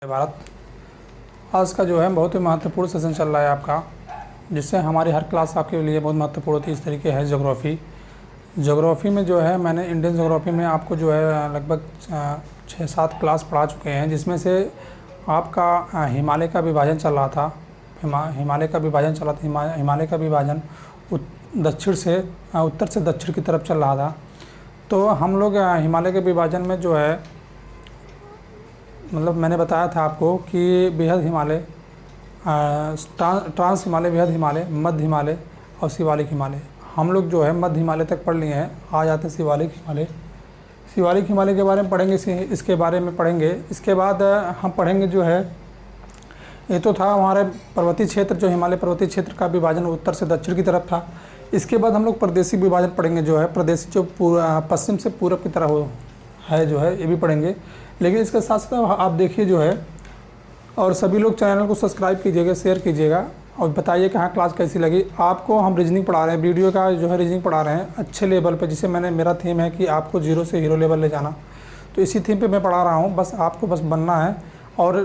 भारत आज का जो है बहुत ही महत्वपूर्ण सेशन चल रहा है आपका, जिससे हमारी हर क्लास आपके लिए बहुत महत्वपूर्ण होती है। इस तरीके है ज्योग्राफ़ी में जो है मैंने इंडियन ज्योग्राफ़ी में आपको जो है लगभग 6-7 क्लास पढ़ा चुके हैं, जिसमें से आपका हिमालय का विभाजन चल रहा था। हिमालय का विभाजन उत्तर से दक्षिण की तरफ चल रहा था। तो हम लोग हिमालय के विभाजन में जो है मतलब मैंने बताया था आपको कि बृहद हिमालय, ट्रांस हिमालय, बृहद हिमालय, मध्य हिमालय और शिवालिक हिमालय। हम लोग जो है मध्य हिमालय तक पढ़ लिए हैं। आ जाते हैं शिवालिक हिमालय के बारे में पढ़ेंगे। इसके बारे में पढ़ेंगे। इसके बाद हम पढ़ेंगे जो है, ये तो था हमारे पर्वतीय क्षेत्र, जो हिमालय पर्वतीय क्षेत्र का विभाजन उत्तर से दक्षिण की तरफ था। इसके बाद हम लोग प्रदेशी विभाजन पढ़ेंगे, जो है प्रदेशी जो पश्चिम से पूर्व की तरह है जो है, ये भी पढ़ेंगे। लेकिन इसके साथ साथ आप देखिए जो है, और सभी लोग चैनल को सब्सक्राइब कीजिएगा, शेयर कीजिएगा और बताइए कि हाँ क्लास कैसी लगी आपको। हम रीजनिंग पढ़ा रहे हैं, वीडियो का जो है रीजनिंग पढ़ा रहे हैं अच्छे लेवल पे, जिसे मेरा थीम है कि आपको जीरो से हीरो लेवल ले जाना। तो इसी थीम पे मैं पढ़ा रहा हूँ। बस आपको बनना है और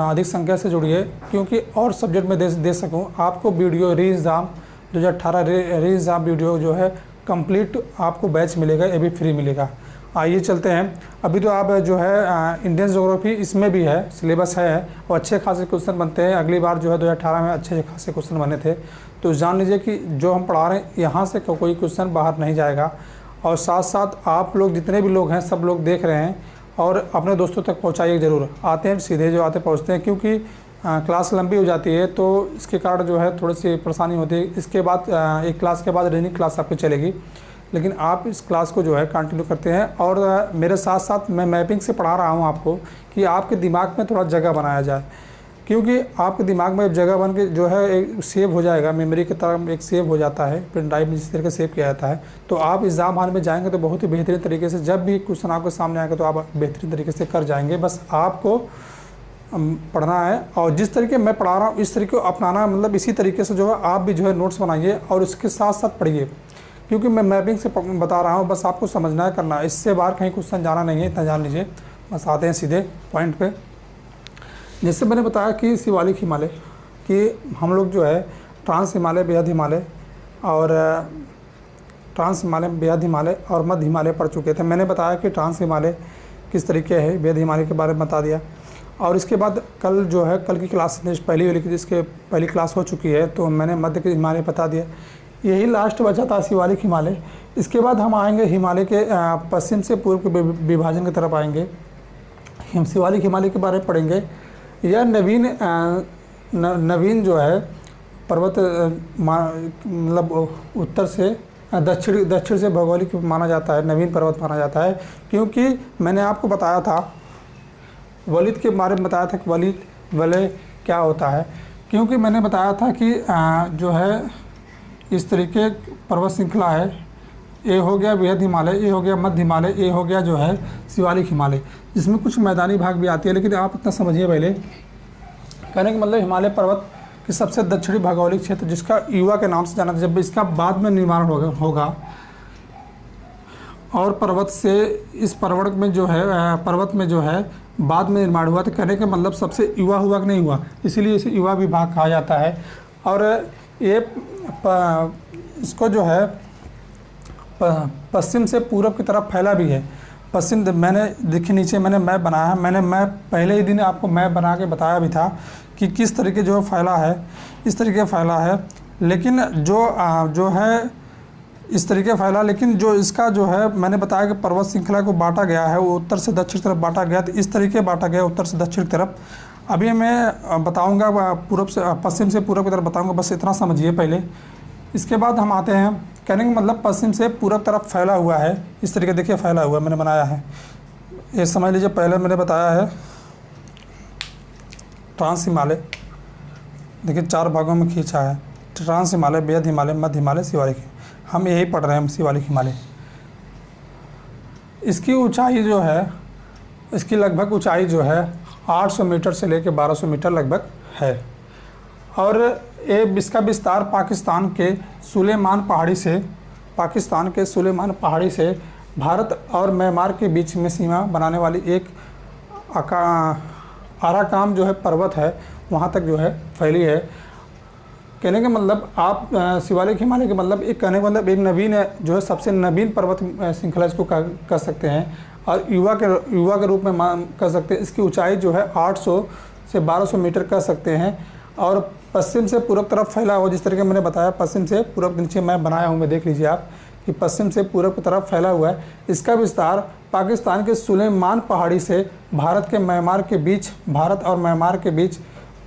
अधिक संख्या से जुड़िए, क्योंकि और सब्जेक्ट में दे सकूँ आपको। वीडियो री एग्ज़ाम 2018 री एग्ज़ाम वीडियो जो है कंप्लीट आपको बैच मिलेगा, ये भी फ्री मिलेगा। आइए चलते हैं। अभी तो आप जो है इंडियन ज्योग्राफी इसमें भी है, सिलेबस है और अच्छे खासे क्वेश्चन बनते हैं। अगली बार जो है 2018 में अच्छे खासे क्वेश्चन बने थे। तो जान लीजिए कि जो हम पढ़ा रहे हैं यहाँ से कोई क्वेश्चन बाहर नहीं जाएगा। और साथ साथ आप लोग जितने भी लोग हैं सब लोग देख रहे हैं और अपने दोस्तों तक पहुँचाइए ज़रूर। आते हैं सीधे जो आते पहुँचते हैं, क्योंकि क्लास लंबी हो जाती है तो इसके कारण जो है थोड़ी सी परेशानी होती है। इसके बाद एक क्लास के बाद रीजनिंग क्लास आपकी चलेगी, लेकिन आप इस क्लास को जो है कंटिन्यू करते हैं। और मेरे साथ साथ मैं मैपिंग से पढ़ा रहा हूँ आपको कि आपके दिमाग में थोड़ा जगह बनाया जाए, क्योंकि आपके दिमाग में जगह बन के जो है एक सेव हो जाएगा, मेमोरी की तरह एक सेव हो जाता है, पेन ड्राइव में जिस तरीके से सेव किया जाता है। तो आप एग्ज़ाम हॉल में जाएंगे तो बहुत ही बेहतरीन तरीके से, जब भी क्वेश्चन आपके सामने आएगा तो आप बेहतरीन तरीके से कर जाएंगे। बस आपको पढ़ना है और जिस तरीके मैं पढ़ा रहा हूँ इस तरीके को अपनाना, मतलब इसी तरीके से जो है आप भी जो है नोट्स बनाइए और उसके साथ साथ पढ़िए, क्योंकि मैं मैपिंग से बता रहा हूँ। बस आपको समझना है, करना है, इससे बाहर कहीं क्वेश्चन जाना नहीं है, इतना जान लीजिए। बस आते हैं सीधे पॉइंट पे। जैसे मैंने बताया कि शिवालिक हिमालय कि हम लोग जो है ट्रांस हिमालय, बृहद हिमालय और मध्य हिमालय पढ़ चुके थे। मैंने बताया कि ट्रांस हिमालय किस तरीके है, बृहद हिमालय के बारे में बता दिया। और इसके बाद कल जो है कल की क्लास पहली वाली जिसके पहली क्लास हो चुकी है, तो मैंने मध्य के हिमालय बता दिया। यही लास्ट बचा था शिवालिक हिमालय। इसके बाद हम आएंगे हिमालय के पश्चिम से पूर्व के विभाजन की तरफ आएंगे। हम शिवालिक हिमालय के बारे में पढ़ेंगे। यह नवीन जो है पर्वत मतलब उत्तर से दक्षिण से भौगोलिक माना जाता है, नवीन पर्वत माना जाता है। क्योंकि मैंने आपको बताया था वलित के बारे में बताया था कि वलय क्या होता है। क्योंकि मैंने बताया था कि जो है इस तरीके पर्वत श्रृंखला है। ये हो गया बृहद हिमालय, ये हो गया मध्य हिमालय, ये हो गया जो है शिवालिक हिमालय, जिसमें कुछ मैदानी भाग भी आती है। लेकिन आप इतना समझिए पहले, कहने का मतलब हिमालय पर्वत की सबसे दक्षिणी भौगोलिक क्षेत्र, जिसका युवा के नाम से जाना था, जब इसका बाद में निर्माण होगा और पर्वत से इस पर्वत में जो है बाद में निर्माण हुआ, तो कहने का मतलब सबसे युवा हुआ कि नहीं हुआ, इसीलिए इसे युवा विभाग कहा जाता है। और ये इसको जो है पश्चिम से पूरब की तरफ फैला भी है। पश्चिम मैंने देखिए नीचे मैंने मैप बनाया है। मैं पहले ही दिन आपको मैप बना के बताया भी था कि किस तरीके जो फैला है, इस तरीके फैला है। लेकिन जो है इस तरीके फैला, लेकिन जो इसका जो है मैंने बताया कि पर्वत श्रृंखला को बांटा गया है, वो उत्तर से दक्षिण तरफ बांटा गया। तो इस तरीके बांटा गया उत्तर से दक्षिण की तरफ। अभी मैं बताऊंगा पूर्व से पश्चिम से पूर्व की तरफ बताऊंगा, बस इतना समझिए पहले। इसके बाद हम आते हैं, कहने का मतलब पश्चिम से पूर्व तरफ फैला हुआ है। इस तरीके देखिए फैला हुआ मैंने बनाया है, ये समझ लीजिए। पहले मैंने बताया है ट्रांस हिमालय, देखिए 4 भागों में खींचा है। ट्रांस हिमालय, बृहद हिमालय, मध्य हिमालय, शिवालिक। हम यही पढ़ रहे हैं शिवालिक हिमालय। इसकी ऊंचाई जो है, इसकी लगभग ऊंचाई जो है 800 मीटर से लेकर 1200 मीटर लगभग है। और ये इसका विस्तार पाकिस्तान के सुलेमान पहाड़ी से भारत और म्यांमार के बीच में सीमा बनाने वाली एक आराकाम जो है पर्वत है वहाँ तक जो है फैली है। कहने का मतलब आप शिवालिक हिमालय के मतलब एक कहने का मतलब एक नवीन जो है सबसे नवीन पर्वत श्रृंखला इसको कर सकते हैं और युवा के रूप में कर सकते हैं। इसकी ऊंचाई जो है 800 से 1200 मीटर कर सकते हैं और पश्चिम से पूर्व तरफ फैला हुआ, जिस तरीके मैंने बताया पश्चिम से पूर्व, नीचे मैं बनाया हूँ मैं देख लीजिए आप कि पश्चिम से पूर्व की तरफ फैला हुआ है। इसका विस्तार पाकिस्तान के सुलेमान पहाड़ी से भारत और म्यांमार के बीच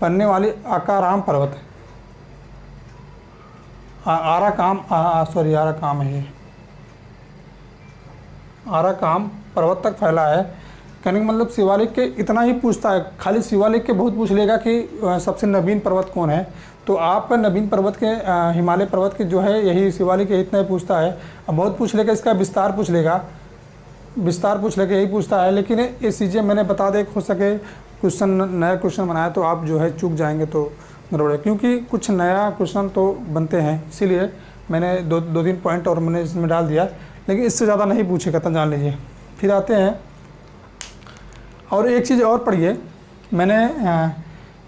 बनने वाली आकाराम पर्वत आराकाम है, आराकाम पर्वत तक फैला है। कहने का मतलब शिवालिक के इतना ही पूछता है, खाली शिवालिक के बहुत पूछ लेगा कि सबसे नवीन पर्वत कौन है, तो आपका नवीन पर्वत के हिमालय पर्वत के जो है यही शिवालिक के इतना ही पूछता है। अब बहुत पूछ लेगा, इसका विस्तार पूछ लेगा यही पूछता है। लेकिन ये चीज़ें मैंने बता दे, हो सके नया क्वेश्चन बनाया तो आप जो है चूक जाएंगे तो गड़बड़ है, क्योंकि कुछ नया क्वेश्चन तो बनते हैं, इसीलिए मैंने दो तीन पॉइंट और मैंने इसमें डाल दिया, लेकिन इससे ज़्यादा नहीं पूछेगा तो जान लीजिए। फिर आते हैं और एक चीज़ और पढ़िए, मैंने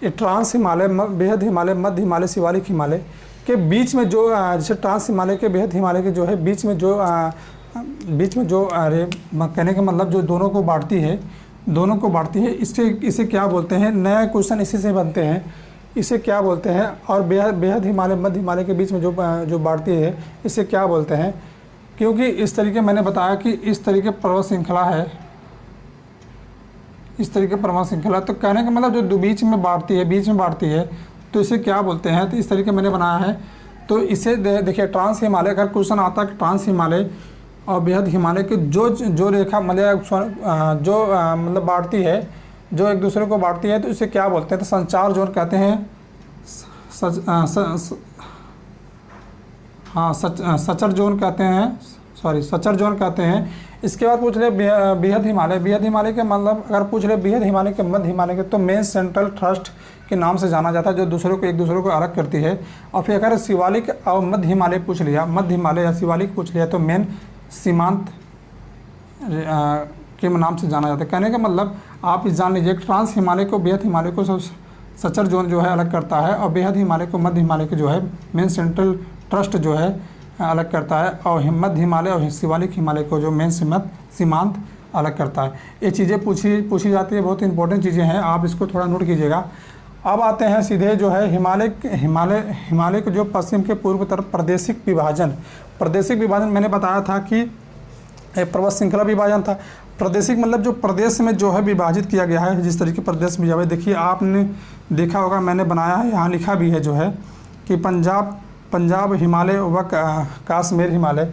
ये ट्रांस हिमालय, बेहद हिमालय, मध्य हिमालय, शिवालिक हिमालय के बीच में जो जैसे ट्रांस हिमालय के बेहद हिमालय के जो है बीच में जो अरे कहने का मतलब जो दोनों को बांटती है इसे क्या बोलते हैं। नया क्वेश्चन इसी से बनते हैं, इसे क्या बोलते हैं। और बेहद हिमालय, मध्य हिमालय के बीच में जो बांटती है इसे क्या बोलते हैं, क्योंकि इस तरीके मैंने बताया कि इस तरीके पर्वत श्रृंखला है, इस तरीके पर्वत श्रृंखला, तो कहने का मतलब जो बीच में बांटती है तो इसे क्या बोलते हैं, तो इस तरीके मैंने बनाया है। तो इसे देखिए ट्रांस हिमालय, अगर क्वेश्चन आता है ट्रांस हिमालय और बेहद हिमालय के जो रेखा मतलब बांटती है, जो एक दूसरे को बांटती है, तो इसे क्या बोलते हैं, तो संचार जोन कहते हैं, सचर जोन कहते हैं। इसके बाद पूछ ले बेहद हिमालय के मतलब अगर पूछ ले बेहद हिमालय के, मध्य हिमालय के, तो मेन सेंट्रल थ्रस्ट के नाम से जाना जाता है, जो एक दूसरे को अलग करती है। और फिर अगर शिवालिक और मध्य हिमालय पूछ लिया, मध्य हिमालय या शिवालिक पूछ लिया, तो मेन सीमांत के नाम से जाना जाता है। कहने का मतलब आप इस जान लीजिए, ट्रांस हिमालय को, बेहद हिमालय को सचर जोन जो है अलग करता है, और बेहद हिमालय को मध्य हिमालय के जो है मेन सेंट्रल ट्रस्ट जो है अलग करता है, और मध्य हिमालय और शिवालिक हिमालय को जो मेन सीमांत अलग करता है। ये चीज़ें पूछी जाती है, बहुत इंपॉर्टेंट चीज़ें हैं, आप इसको थोड़ा नोट कीजिएगा। अब आते हैं सीधे जो है हिमालय को जो पश्चिम के पूर्व तरफ प्रादेशिक विभाजन मैंने बताया था कि पर्वत श्रृंखला विभाजन था। प्रादेशिक मतलब जो प्रदेश में जो है विभाजित किया गया है, जिस तरीके प्रदेश में जाए, देखिए आपने देखा होगा मैंने बनाया है, यहाँ लिखा भी है जो है कि पंजाब हिमालय व कश्मीर हिमालय,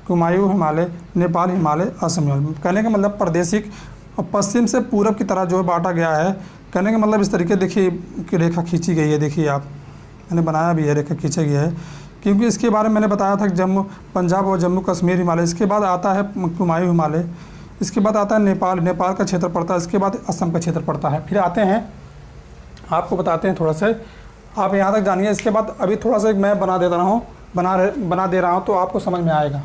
कुमायूं हिमालय, नेपाल हिमालय, असम हिमालय। कहने का मतलब प्रादेशिक और पश्चिम से पूरब की तरह जो है बांटा गया है। कहने का मतलब इस तरीके देखिए कि रेखा खींची गई है, देखिए आप, मैंने बनाया भी है, रेखा खींचा गया है, क्योंकि इसके बारे में मैंने बताया था कि पंजाब और जम्मू कश्मीर हिमालय, इसके बाद आता है कुमायूं हिमालय, इसके बाद आता है नेपाल का क्षेत्र पड़ता है, इसके बाद असम का क्षेत्र पड़ता है। फिर आते हैं, आपको बताते हैं थोड़ा सा, आप यहाँ तक जानिए। इसके बाद अभी थोड़ा सा मैं बना दे रहा हूँ तो आपको समझ में आएगा।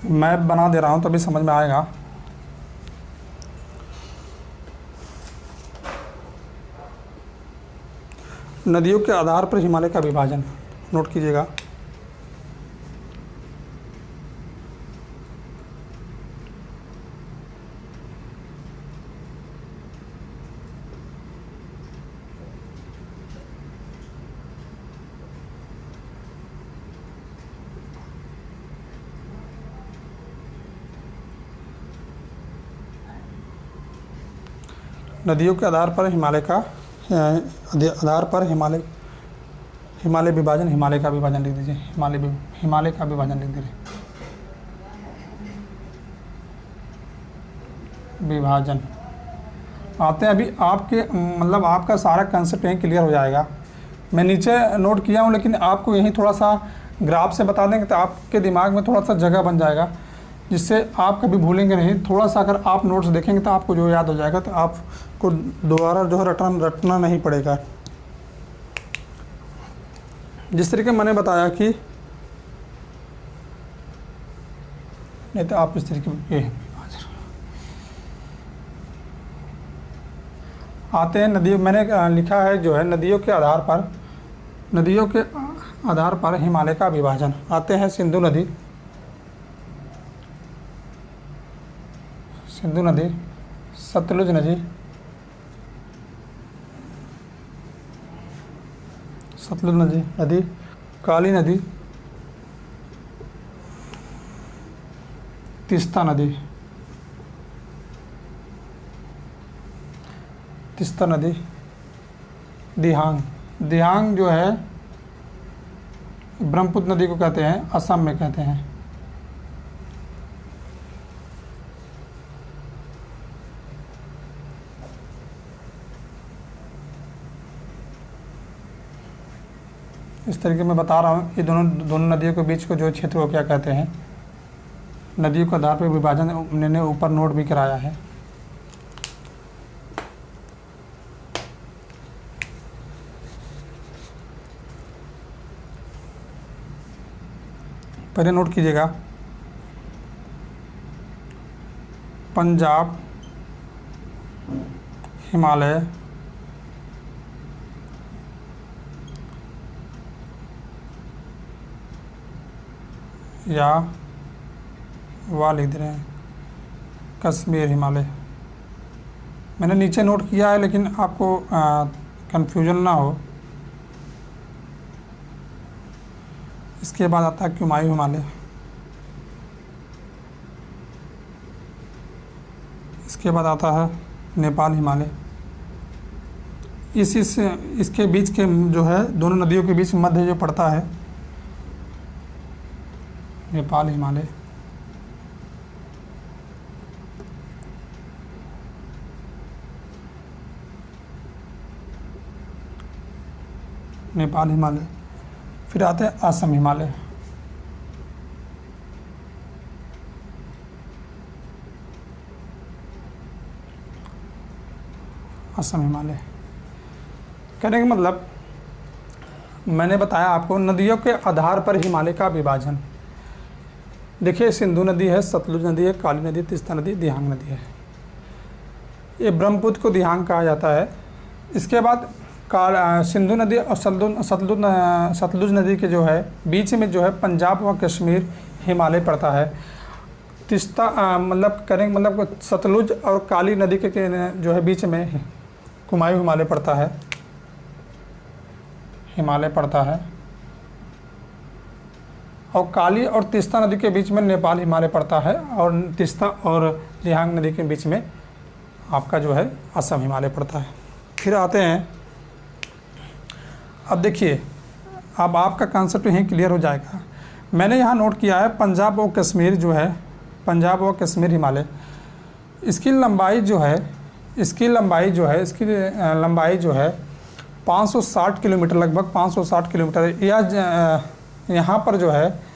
मैं बना दे रहा हूँ तभी समझ में आएगा। नदियों के आधार पर हिमालय का विभाजन नोट कीजिएगा। नदियों के आधार पर हिमालय का हिमालय विभाजन, हिमालय का विभाजन लिख दीजिए, हिमालय का विभाजन लिख दीजिए, विभाजन। आते हैं अभी आपके मतलब आपका सारा कंसेप्ट यहीं क्लियर हो जाएगा। मैं नीचे नोट किया हूँ, लेकिन आपको यहीं थोड़ा सा ग्राफ से बता देंगे तो आपके दिमाग में थोड़ा सा जगह बन जाएगा, जिससे आप कभी भूलेंगे नहीं। थोड़ा सा अगर आप नोट्स देखेंगे तो आपको जो याद हो जाएगा, तो आप को दोबारा जो है रटना नहीं पड़ेगा। जिस तरीके मैंने बताया कि नहीं तो आप इस तरीके के आते हैं नदियों, मैंने लिखा है जो है नदियों के आधार पर हिमालय का विभाजन। आते हैं सिंधु नदी, सतलुज नदी, काली नदी, तीस्ता नदी, दिहांग जो है ब्रह्मपुत्र नदी को कहते हैं, असम में कहते हैं। इस तरीके मैं बता रहा हूँ कि दोनों नदियों के बीच को जो क्षेत्र को क्या कहते हैं। नदियों के आधार पर विभाजन मैंने ऊपर नोट भी कराया है। पहले नोट कीजिएगा, पंजाब, हिमालय, या वाह लिख दे रहे हैं, कश्मीर, हिमालय। मैंने नीचे नोट किया है लेकिन आपको कंफ्यूजन ना हो। इसके बाद आता है कुमायूं हिमालय, इसके बाद आता है नेपाल हिमालय। इसके बीच के जो है दोनों नदियों के बीच मध्य जो पड़ता है नेपाल हिमालय। नेपाल हिमालय, फिर आते हैं असम हिमालय। असम हिमालय कहने का मतलब मैंने बताया आपको नदियों के आधार पर हिमालय का विभाजन। देखिए सिंधु नदी है, सतलुज नदी है, काली नदी, तीस्ता नदी, दिहांग नदी है। ये ब्रह्मपुत्र को दिहांग कहा जाता है। इसके बाद सिंधु नदी और सतलुज नदी के जो है बीच में जो है पंजाब व कश्मीर हिमालय पड़ता है। तीस्ता मतलब करेंगे मतलब सतलुज और काली नदी के जो है बीच में कुमायूं हिमालय पड़ता है और काली और तीस्ता नदी के बीच में नेपाल हिमालय पड़ता है और तीस्ता और दिहांग नदी के बीच में आपका जो है असम हिमालय पड़ता है। फिर आते हैं, अब देखिए अब आपका कॉन्सेप्ट यहीं क्लियर हो जाएगा। मैंने यहाँ नोट किया है पंजाब और कश्मीर जो है, पंजाब और कश्मीर हिमालय, इसकी लंबाई जो है 560 किलोमीटर, लगभग 560 किलोमीटर। या यहाँ पर जो है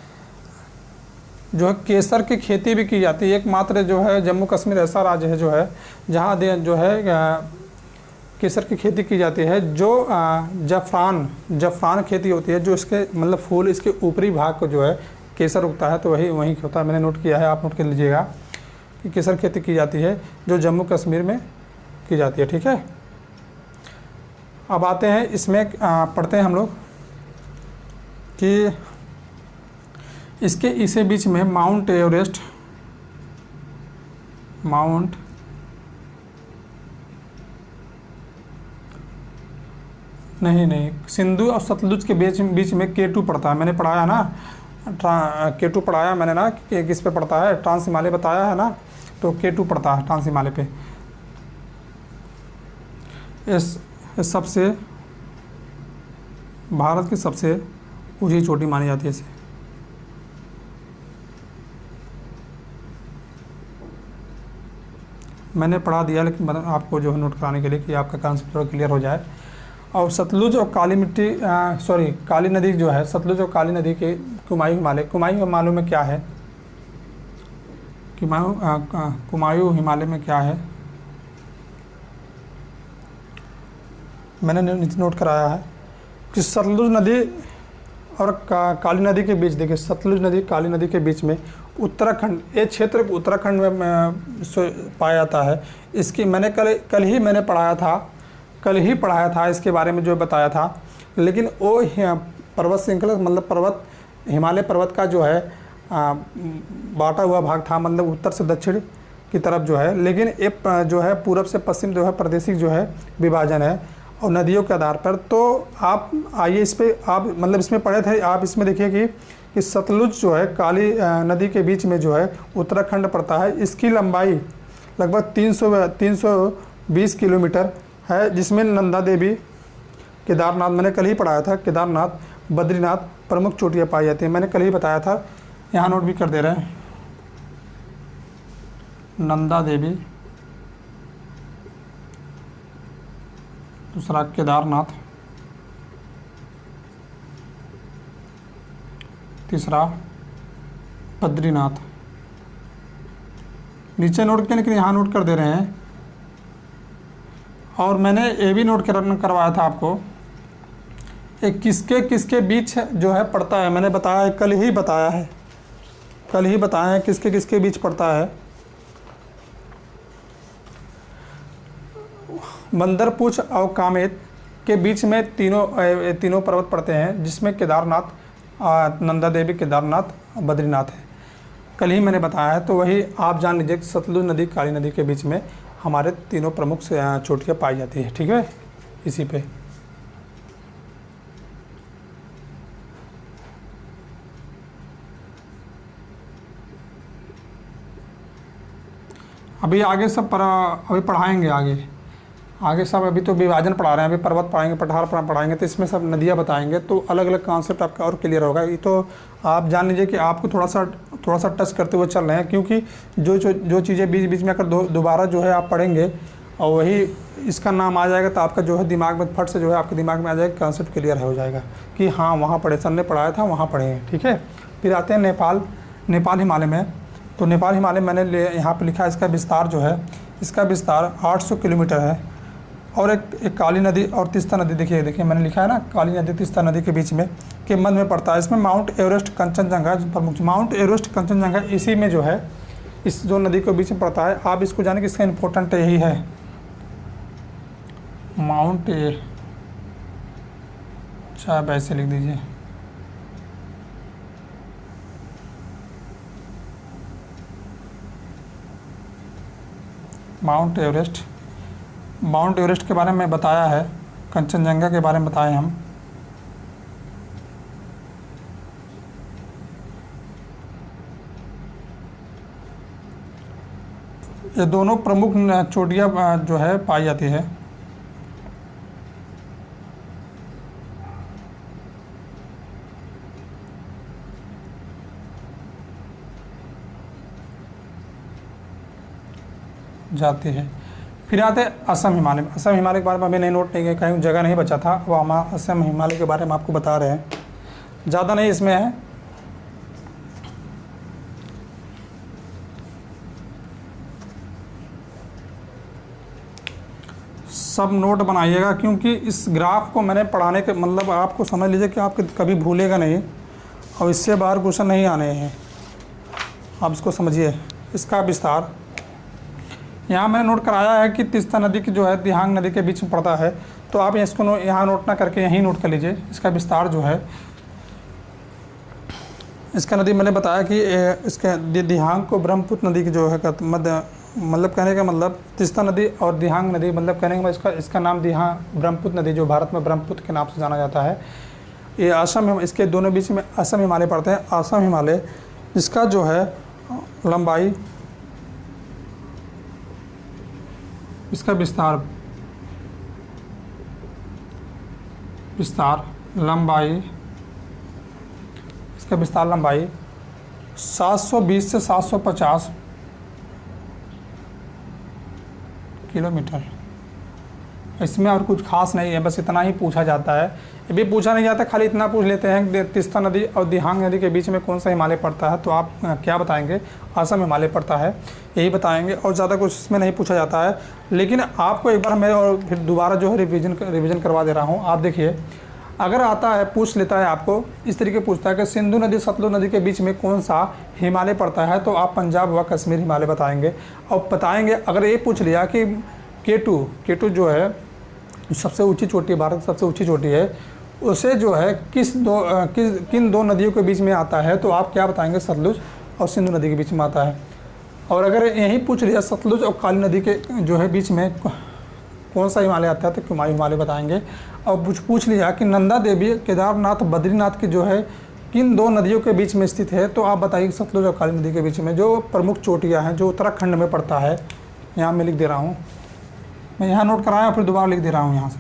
केसर की खेती भी की जाती है। एकमात्र जो है जम्मू कश्मीर ऐसा राज्य है जो है जहाँ जो है केसर की खेती की जाती है। जो जफरान खेती होती है, जो इसके मतलब फूल इसके ऊपरी भाग को जो है केसर उगता है, तो वहीं होता है। मैंने नोट किया है, आप नोट कर लीजिएगा कि केसर खेती की जाती है जो जम्मू कश्मीर में की जाती है। ठीक है, अब आते हैं इसमें पढ़ते हैं हम लोग कि इसे बीच में माउंट एवरेस्ट, नहीं सिंधु और सतलुज के बीच में K2 पड़ता है। मैंने पढ़ाया ना, K2 पढ़ाया मैंने ना कि किस पे पड़ता है, ट्रांस हिमालय बताया है ना, तो K2 पड़ता है ट्रांस हिमालय पे। इस सबसे भारत की सबसे ऊंची चोटी मानी जाती है इसे। मैंने पढ़ा दिया लेकिन आपको जो है नोट कराने के लिए कि आपका कॉन्सेप्ट थोड़ा क्लियर हो जाए। और सतलुज और काली नदी जो है, सतलुज और काली नदी के कुमायूं हिमालय में क्या है, कुमायूं हिमालय में क्या है, मैंने नीचे नोट कराया है कि सतलुज नदी और काली नदी के बीच, देखिए सतलुज नदी काली नदी के बीच में उत्तराखंड, ये क्षेत्र उत्तराखंड में पाया जाता है। इसकी मैंने कल ही मैंने पढ़ाया था इसके बारे में जो बताया था। लेकिन वो पर्वत श्रृंखला मतलब हिमालय पर्वत का जो है बांटा हुआ भाग था, मतलब उत्तर से दक्षिण की तरफ जो है। लेकिन ये जो है पूरब से पश्चिम जो है प्रादेशिक जो है विभाजन है और नदियों के आधार पर। तो आप आइए इस पे आप मतलब इसमें पढ़े थे आप, इसमें देखिए कि सतलुज जो है काली नदी के बीच में जो है उत्तराखंड पड़ता है। इसकी लंबाई लगभग 320 किलोमीटर है, जिसमें नंदा देवी, केदारनाथ, मैंने कल ही पढ़ाया था, केदारनाथ, बद्रीनाथ प्रमुख चोटियाँ पाई जाती हैं। मैंने कल ही बताया था, यहाँ नोट भी कर दे रहे हैं। नंदा देवी, दूसरा केदारनाथ, तीसरा बद्रीनाथ। नीचे नोट किया, लेकिन यहाँ नोट कर दे रहे हैं। और मैंने ये भी नोट करवाया था आपको, एक किसके बीच जो है पड़ता है। मैंने बताया है, कल ही बताया है किसके बीच पड़ता है। बंदरपूछ और कामेत के बीच में तीनों पर्वत पड़ते हैं, जिसमें केदारनाथ, नंदा देवी, केदारनाथ, बद्रीनाथ है। कल ही मैंने बताया है। तो वही आप जान लीजिए कि सतलुज नदी काली नदी के बीच में हमारे तीनों प्रमुख चोटियाँ पाई जाती है। ठीक है, इसी पे अभी आगे सब अभी पढ़ाएंगे आगे सब। अभी तो विभाजन पढ़ा रहे हैं, अभी पर्वत पढ़ाएंगे, पठार पढ़ाएंगे, तो इसमें सब नदियाँ बताएंगे। तो अलग अलग कॉन्सेप्ट आपका और क्लियर होगा। ये तो आप जान लीजिए कि आपको थोड़ा सा टच करते हुए चल रहे हैं, क्योंकि जो चीज़ें बीच में आकर दोबारा जो है आप पढ़ेंगे और वही इसका नाम आ जाएगा, तो आपका जो है दिमाग में फट से जो है आपके दिमाग में आ जाएगा, कॉन्सेप्ट क्लियर हो जाएगा कि हाँ वहाँ पढ़े, सर ने पढ़ाया था, वहाँ पढ़े हैं। ठीक है, फिर आते हैं नेपाल हिमालय में। तो नेपाल हिमालय मैंने यहाँ पर लिखा है, इसका विस्तार जो है, इसका विस्तार 800 किलोमीटर है। और एक काली नदी और तीस्ता नदी, देखिए मैंने लिखा है ना, काली नदी तीस्ता नदी के बीच में के मध्य में पड़ता है। इसमें माउंट एवरेस्ट, कंचनजंगा प्रमुख, माउंट एवरेस्ट, कंचनजंगा इसी में जो है, इस जो नदी के बीच में पड़ता है। आप इसको जाने कि इसका इम्पोर्टेंट यही है, माउंट चाहे वैसे लिख दीजिए, माउंट एवरेस्ट के बारे में बताया है, कंचनजंगा के बारे में बताए हम। ये दोनों प्रमुख चोटियाँ जो है पाई जाती है। जाती है। फिर आते हैं असम हिमालय। असम हिमालय के बारे में अभी नहीं नोट नहीं किया, कहीं जगह नहीं बचा था, वो हम असम हिमालय के बारे में आपको बता रहे हैं। ज़्यादा नहीं इसमें है, सब नोट बनाइएगा, क्योंकि इस ग्राफ को मैंने पढ़ाने के मतलब आपको समझ लीजिए कि आप कभी भूलेगा नहीं और इससे बाहर क्वेश्चन नहीं आने हैं। आप इसको समझिए। इसका विस्तार यहाँ मैंने नोट कराया है कि तीस्ता नदी की जो है दिहांग नदी के बीच में पड़ता है। तो आप इसको यहाँ नोट ना करके यहीं नोट कर लीजिए। इसका विस्तार जो है, इसका नदी मैंने बताया कि इसके दिहांग को ब्रह्मपुत्र नदी की जो है मध्य, मतलब कहने का मतलब तीस्ता नदी और दिहांग नदी, मतलब कहने का मतलब इसका नाम दिहांग ब्रह्मपुत्र नदी, जो भारत में ब्रह्मपुत्र के नाम से जाना जाता है। ये असम, इसके दोनों बीच में असम हिमालय पड़ते हैं। असम हिमालय जिसका जो है लंबाई, इसका विस्तार लंबाई, इसका विस्तार लंबाई 720 से 750 किलोमीटर इसमें और कुछ खास नहीं है, बस इतना ही पूछा जाता है। ये भी पूछा नहीं जाता, खाली इतना पूछ लेते हैं कि तीस्ता नदी और दिहांग नदी के बीच में कौन सा हिमालय पड़ता है, तो आप क्या बताएंगे? असम हिमालय पड़ता है, यही बताएंगे और ज़्यादा कुछ इसमें नहीं पूछा जाता है। लेकिन आपको एक बार मैं और फिर दोबारा जो है रिविज़न करवा दे रहा हूँ। आप देखिए, अगर आता है पूछ लेता है आपको इस तरीके पूछता है कि सिंधु नदी सतलुज नदी के बीच में कौन सा हिमालय पड़ता है, तो आप पंजाब व कश्मीर हिमालय बताएंगे। और बताएंगे अगर ये पूछ लिया कि K2 जो है सबसे ऊंची चोटी, भारत की सबसे ऊंची चोटी है, उसे जो है किन दो नदियों के बीच में आता है, तो आप क्या बताएंगे? सतलुज और सिंधु नदी के बीच में आता है। और अगर यही पूछ लिया सतलुज और काली नदी के जो है बीच में कौन सा हिमालय आता है, तो कुमायूं हिमालय बताएंगे। और पूछ लिया कि नंदा देवी केदारनाथ बद्रीनाथ की जो है किन दो नदियों के बीच में स्थित है, तो आप बताइए सतलुज और काली नदी के बीच में। जो प्रमुख चोटियाँ हैं जो उत्तराखंड में पड़ता है, यहाँ मैं लिख दे रहा हूँ, मैं यहाँ नोट कराया फिर दोबारा लिख दे रहा हूँ यहाँ से,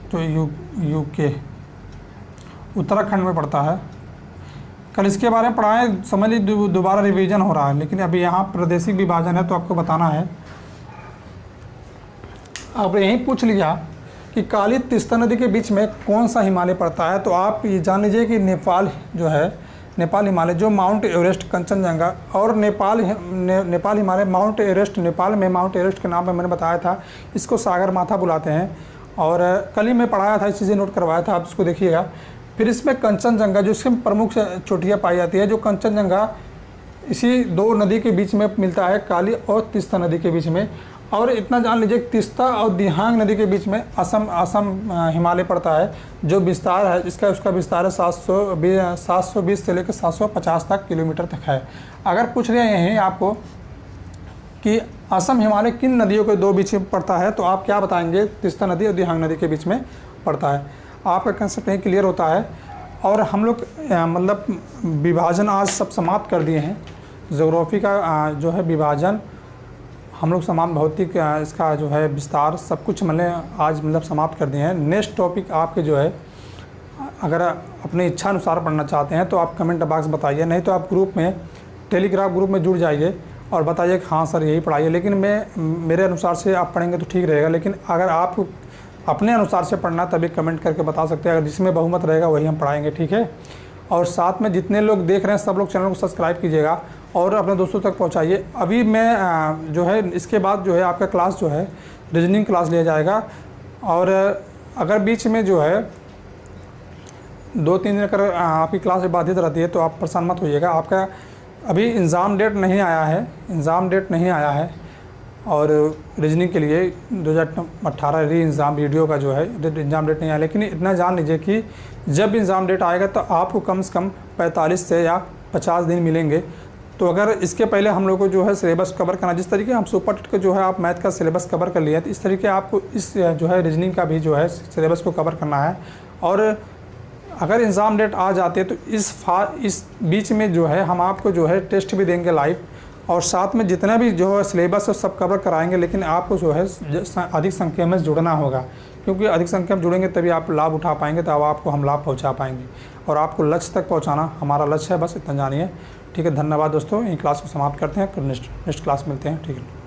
तो यूके उत्तराखंड में पड़ता है। कल इसके बारे में पढ़ाएं, समझ लीजिए दोबारा रिवीजन हो रहा है, लेकिन अभी यहाँ प्रादेशिक विभाजन है तो आपको बताना है। अब यही पूछ लिया कि काली तीस्ता नदी के बीच में कौन सा हिमालय पड़ता है, तो आप ये जान लीजिए कि नेपाल जो है, नेपाल हिमालय जो माउंट एवरेस्ट, कंचनजंगा और नेपाल हिमालय माउंट एवरेस्ट, नेपाल में माउंट एवरेस्ट के नाम पे मैंने बताया था, इसको सागर माथा बुलाते हैं। और कल ही मैं पढ़ाया था, इस चीज़ें नोट करवाया था, आप इसको देखिएगा। फिर इसमें कंचनजंगा जो इसमें प्रमुख चोटियाँ पाई जाती है, जो कंचनजंगा इसी दो नदी के बीच में मिलता है, काली और तीस्ता नदी के बीच में। और इतना जान लीजिए तीस्ता और दिहांग नदी के बीच में असम हिमालय पड़ता है, जो विस्तार है उसका विस्तार है 720 से लेकर 750 तक किलोमीटर तक है। अगर पूछ रहे हैं आपको कि असम हिमालय किन नदियों के दो बीच में पड़ता है, तो आप क्या बताएंगे? तीस्ता नदी और दिहांग नदी के बीच में पड़ता है। आपका कंसेप्ट यही क्लियर होता है। और हम लोग मतलब विभाजन आज सब समाप्त कर दिए हैं। ज्योग्राफी का जो है विभाजन हम लोग समान भौतिक इसका जो है विस्तार सब कुछ आज समाप्त कर दिए हैं। नेक्स्ट टॉपिक आपके जो है, अगर अपने इच्छा अनुसार पढ़ना चाहते हैं तो आप कमेंट बॉक्स बताइए, नहीं तो आप ग्रुप में, टेलीग्राम ग्रुप में जुड़ जाइए और बताइए कि हाँ सर यही पढ़ाइए। लेकिन मेरे अनुसार से आप पढ़ेंगे तो ठीक रहेगा, लेकिन अगर आप अपने अनुसार से पढ़ना तभी कमेंट करके बता सकते हैं। अगर जिसमें बहुमत रहेगा वही हम पढ़ाएंगे, ठीक है। और साथ में जितने लोग देख रहे हैं सब लोग चैनल को सब्सक्राइब कीजिएगा और अपने दोस्तों तक पहुंचाइए। अभी मैं जो है इसके बाद जो है आपका क्लास जो है रीजनिंग क्लास लिया जाएगा। और अगर बीच में जो है 2-3 दिन अगर आपकी क्लास बाधित रहती है तो आप परेशान मत होइएगा। आपका अभी एग्ज़ाम डेट नहीं आया है और रीजनिंग के लिए 2018 री एग्ज़ाम वीडियो का जो है एग्ज़ाम डेट नहीं आया। लेकिन इतना जान लीजिए कि जब एग्ज़ाम डेट आएगा तो आपको कम से कम 45 से या 50 दिन मिलेंगे। तो अगर इसके पहले हम लोग को जो है सिलेबस कवर करना, जिस तरीके हम सुपर टेट का जो है आप मैथ का सिलेबस कवर कर लिया, तो इस तरीके आपको इस जो है रीजनिंग का भी जो है सिलेबस को कवर करना है। और अगर एग्ज़ाम डेट आ जाते तो इस बीच में जो है हम आपको जो है टेस्ट भी देंगे लाइव, और साथ में जितना भी जो है सिलेबस है सब कवर कराएंगे। लेकिन आपको जो है अधिक संख्या में जुड़ना होगा, क्योंकि अधिक संख्या में जुड़ेंगे तभी आप लाभ उठा पाएंगे, तब आपको हम लाभ पहुंचा पाएंगे। और आपको लक्ष्य तक पहुंचाना हमारा लक्ष्य है, बस इतना जानिए, ठीक है। धन्यवाद दोस्तों, इन क्लास को समाप्त करते हैं, नेक्स्ट क्लास मिलते हैं, ठीक है।